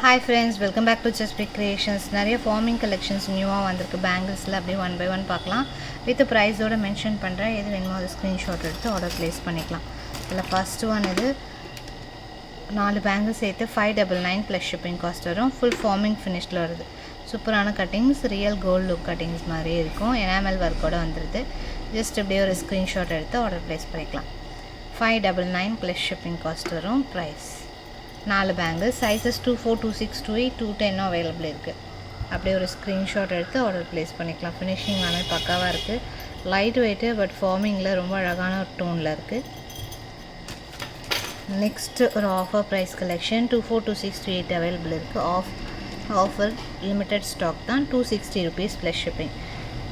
Hi friends, welcome back to Chesapeake Creations. நிறைய forming collections நியூவாக வந்திருக்கு பேங்கிள்ஸில் அப்படியே ஒன் பை ஒன் பார்க்கலாம். வித் ப்ரைஸோடு மென்ஷன் பண்ணுறேன். எது வேணுமோ அது ஸ்க்ரீன்ஷாட் எடுத்து ஆர்டர் ப்ளேஸ் பண்ணிக்கலாம். இதில் ஃபஸ்ட்டு ஒன் இது 4 பேங்கிள்ஸ் சேர்த்து 599 ப்ளஸ் ஷிப்பிங் காஸ்ட் வரும். ஃபுல் ஃபார்மிங் ஃபினிஷில் வருது. சூப்பரான cuttings, real gold look cuttings மாதிரி இருக்கும். எனாமல் ஒர்க்கோடு வந்துடுது. ஜஸ்ட் இப்படியே ஒரு ஸ்க்ரீன்ஷாட் எடுத்து ஆர்டர் ப்ளேஸ் பண்ணிக்கலாம். 599 ப்ளஸ் ஷிப்பிங் காஸ்ட் வரும். ப்ரைஸ் 4 பேங்கிள்ஸ், சைஸஸ் 24, 26, 28, 210 அவைலபிள் இருக்குது. அப்படியே ஒரு ஸ்க்ரீன்ஷாட் எடுத்து ஆர்டர் ப்ளேஸ் பண்ணிக்கலாம். ஃபினிஷிங் எல்லாமே பக்காவாக இருக்குது. லைட் வெயிட்டு பட் ஃபார்மிங்கில் ரொம்ப அழகான ஒரு டோனில் இருக்குது. நெக்ஸ்ட்டு ஒரு ஆஃபர் ப்ரைஸ் கலெக்ஷன் 24, 26, 28 அவைலபிள் இருக்குது. ஆஃபர் லிமிட்டட் ஸ்டாக் தான். 260 rupees plus shipping.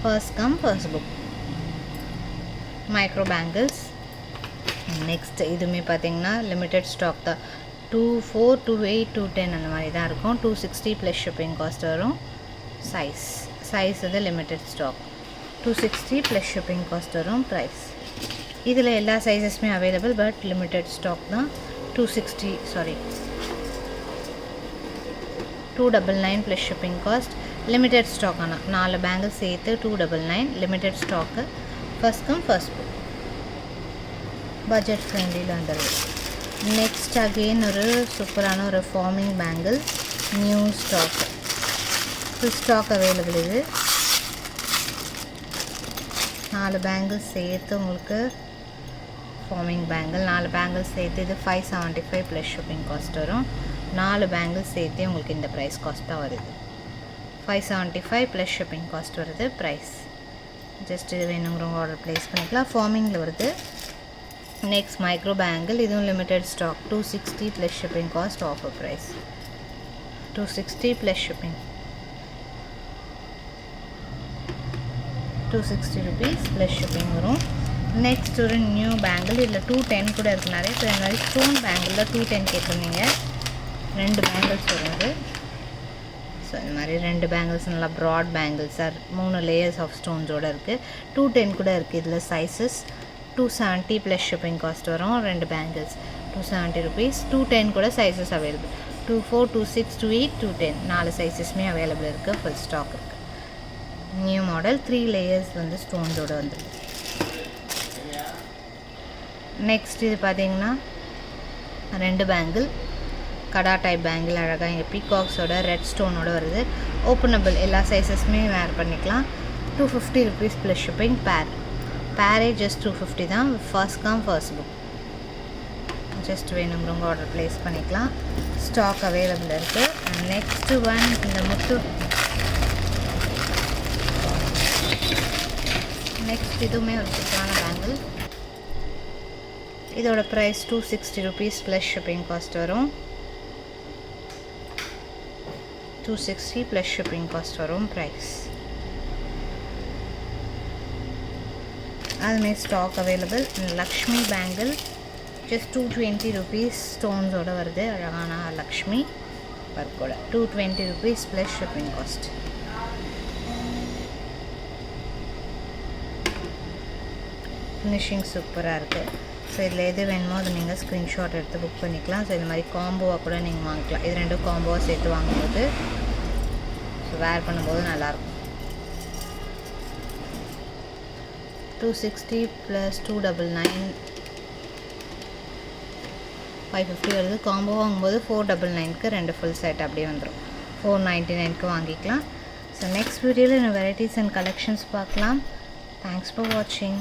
First come first book. Micro bangles. Next இதுவுமே பார்த்திங்கன்னா லிமிட்டட் ஸ்டாக் தான். 24, 28, 210 அந்த மாதிரி தான் இருக்கும். 260 ப்ளஸ் ஷிப்பிங் காஸ்ட் வரும். சைஸ் வந்து limited stock. 260 plus shipping cost வரும். ப்ரைஸ் இதில் எல்லா சைஸஸுமே அவைலபிள் பட் லிமிட்டட் ஸ்டாக் தான். 299 plus shipping cost. Limited stock ஆனால் 4 பேங்கிள் சேர்த்து 299 லிமிட்டட் ஸ்டாக்கு. First come first book. Budget ஃப்ரெண்ட்லியில் வந்துடுது. நெக்ஸ்ட் அகெயின் ஒரு சூப்பரான ஒரு forming bangle, new stock, full stock available. இது 4 பேங்கிள்ஸ் சேர்த்து உங்களுக்கு ஃபார்மிங் பேங்கிள். 4 பேங்கிள்ஸ் சேர்த்து இது 575 ப்ளஸ் ஷிப்பிங் காஸ்ட் வரும். 4 பேங்கிள்ஸ் சேர்த்து உங்களுக்கு இந்த ப்ரைஸ் காஸ்ட் தான் வருது. 575 ப்ளஸ் ஷிப்பிங் காஸ்ட் வருது. ப்ரைஸ் ஜஸ்ட் இது வேணுங்கிறவங்க ஆர்டர் ப்ளேஸ் பண்ணிக்கலாம். ஃபார்மிங்கில் வருது. நெக்ஸ்ட் மைக்ரோ பேங்கிள், இதுவும் limited stock. 260 plus shipping cost. Offer price 260 plus shipping. 260 rupees plus shipping வரும். நெக்ஸ்ட் ஒரு நியூ பேங்கிள், இதில் 210 கூட இருக்குது. நிறைய பேர் இந்த மாதிரி ஸ்டோன் பேங்கிளில் 210 கேட்டிருந்தீங்க. 2 பேங்கிள்ஸ் வருது. ஸோ இந்த மாதிரி 2 பேங்கிள்ஸ் நல்லா broad bangles sir. 3 layers of ஸ்டோன்ஸோடு இருக்குது. 210 கூட இருக்குது. இதில் சைஸஸ் 270 ப்ளஸ் ஷிப்பிங் காஸ்ட் வரும். 2 பேங்கிள்ஸ் 270 rupees. 210 கூட சைஸஸ் அவைலபிள். 24, 26, 28, 210 4 சைஸஸுமே அவைலபிள் இருக்குது. ஃபுல் ஸ்டாக் இருக்குது. நியூ மாடல் 3 லேயர்ஸ் வந்து ஸ்டோன்ஸோடு வந்துடுது. நெக்ஸ்ட் இது பார்த்திங்கன்னா 2 பேங்கிள், கடா டைப் பேங்கிள். அழகாக இங்கே பீகாக்ஸோட ரெட் ஸ்டோனோடு வருது. ஓப்பனபிள், எல்லா சைஸஸுமே வேர் பண்ணிக்கலாம். 250 rupees ப்ளஸ் ஷிப்பிங். பேரே ஜஸ்ட் 250 தான். First come first book. Just வேணுங்கிறவங்க ஆர்டர் ப்ளேஸ் பண்ணிக்கலாம். ஸ்டாக் அவைலபிள் இருக்குது. அண்ட் நெக்ஸ்ட்டு ஒன் இந்த முத்து. நெக்ஸ்ட் இதுவுமே ஒரு சூப்பரான பேங்கிள். இதோட price 260 rupees plus shipping cost வரும். 260 ப்ளஸ் ஷிப்பிங் காஸ்ட் வரும். ப்ரைஸ் அதுமே stock available. Lakshmi bangle just 220 rupees ஸ்டோன்ஸோடு வருது. அழகான லக்ஷ்மி ஒர்க்கோட 220 rupees plus shipping cost. Finishing சூப்பராக இருக்குது. ஸோ இதில் எது வேணுமோ அது நீங்கள் ஸ்க்ரீன்ஷாட் எடுத்து புக் பண்ணிக்கலாம். ஸோ இந்த மாதிரி காம்போவாக கூட நீங்கள் வாங்கிக்கலாம். இது 2 காம்போவாக சேர்த்து வாங்கும்போது ஸோ வேர் பண்ணும்போது நல்லாயிருக்கும். 260 + 299 550 வருது. காம்போ வாங்கும்போது 499க்கு 2 ஃபுல் செட் அப்படியே வந்துடும். 499க்கு வாங்கிக்கலாம். ஸோ நெக்ஸ்ட் வீடியோவில் இன்னும் வெரைட்டிஸ் அண்ட் கலெக்ஷன்ஸ் பார்க்கலாம். தேங்க்ஸ் ஃபார் வாட்சிங்.